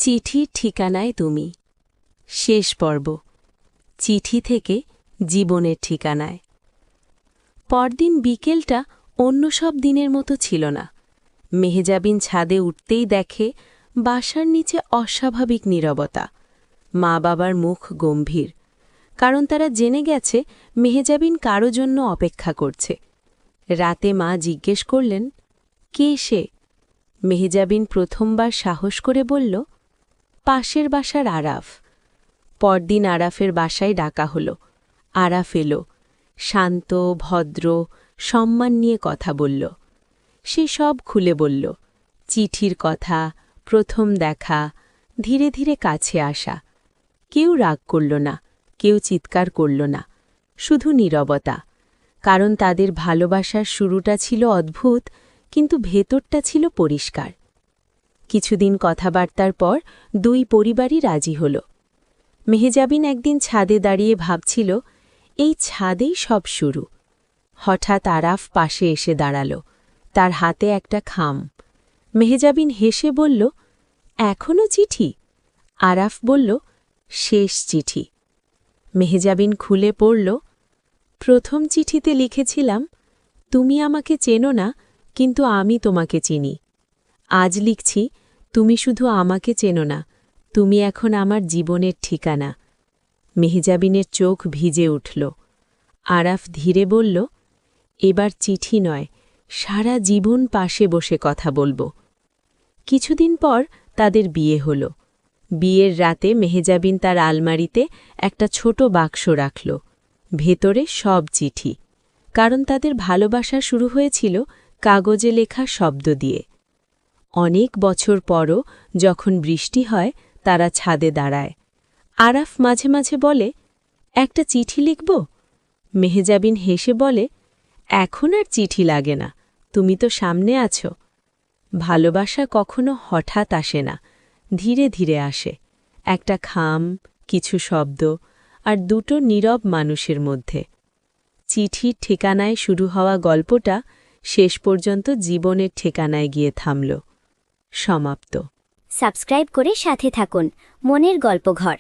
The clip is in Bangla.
চিঠির ঠিকানায় তুমি। শেষ পর্ব। চিঠি থেকে জীবনের ঠিকানায়। পরদিন বিকেলটা অন্য সব দিনের মতো ছিল না। মেহজাবিন ছাদে উঠতেই দেখে বাসার নিচে অস্বাভাবিক নীরবতা। মা বাবার মুখ গম্ভীর, কারণ তারা জেনে গেছে মেহজাবিন কারো জন্য অপেক্ষা করছে। রাতে মা জিজ্ঞেস করলেন, কে সে? মেহজাবিন প্রথমবার সাহস করে বলল, পাশের বাসার আরাফ। পরদিন আরাফের বাসায় ডাকা হলো। আরাফ এলো। শান্ত, ভদ্র, সম্মান নিয়ে কথা বলল। সে সব খুলে বলল, চিঠির কথা, প্রথম দেখা, ধীরে ধীরে কাছে আসা। কেউ রাগ করল না, কেউ চিৎকার করল না, শুধু নীরবতা। কারণ তাদের ভালোবাসার শুরুটা ছিল অদ্ভুত, কিন্তু ভেতরটা ছিল পরিষ্কার। কিছুদিন কথাবার্তার পর দুই পরিবারই রাজি হল। মেহজাবিন একদিন ছাদে দাঁড়িয়ে ভাবছিল, এই ছাদেই সব শুরু। হঠাৎ আরাফ পাশে এসে দাঁড়াল, তার হাতে একটা খাম। মেহজাবিন হেসে বলল, এখনও চিঠি? আরাফ বলল, শেষ চিঠি। মেহজাবিন খুলে পড়ল, প্রথম চিঠিতে লিখেছিলাম, তুমি আমাকে চেনো না, কিন্তু আমি তোমাকে চিনি। আজ লিখছি, তুমি শুধু আমাকে চেনো না, তুমি এখন আমার জীবনের ঠিকানা। মেহজাবিনের চোখ ভিজে উঠল। আরাফ ধীরে বলল, এবার চিঠি নয়, সারা জীবন পাশে বসে কথা বলবো। কিছুদিন পর তাদের বিয়ে হল। বিয়ের রাতে মেহজাবিন তার আলমারিতে একটা ছোট বাক্স রাখল। ভেতরে সব চিঠি, কারণ তাদের ভালোবাসা শুরু হয়েছিল কাগজে লেখা শব্দ দিয়ে। অনেক বছর পরও যখন বৃষ্টি হয়, তারা ছাদে দাঁড়ায়। আরাফ মাঝে মাঝে বলে, একটা চিঠি লিখব? মেহজাবিন হেসে বলে, এখন আর চিঠি লাগে না, তুমি তো সামনে আছো। ভালোবাসা কখনো হঠাৎ আসে না, ধীরে ধীরে আসে। একটা খাম, কিছু শব্দ, আর দুটো নীরব মানুষের মধ্যে। চিঠির ঠিকানায় শুরু হওয়া গল্পটা শেষ পর্যন্ত জীবনের ঠিকানায় গিয়ে থামল। সমাপ্ত। সাবস্ক্রাইব করে সাথে থাকুন মনের গল্পঘর।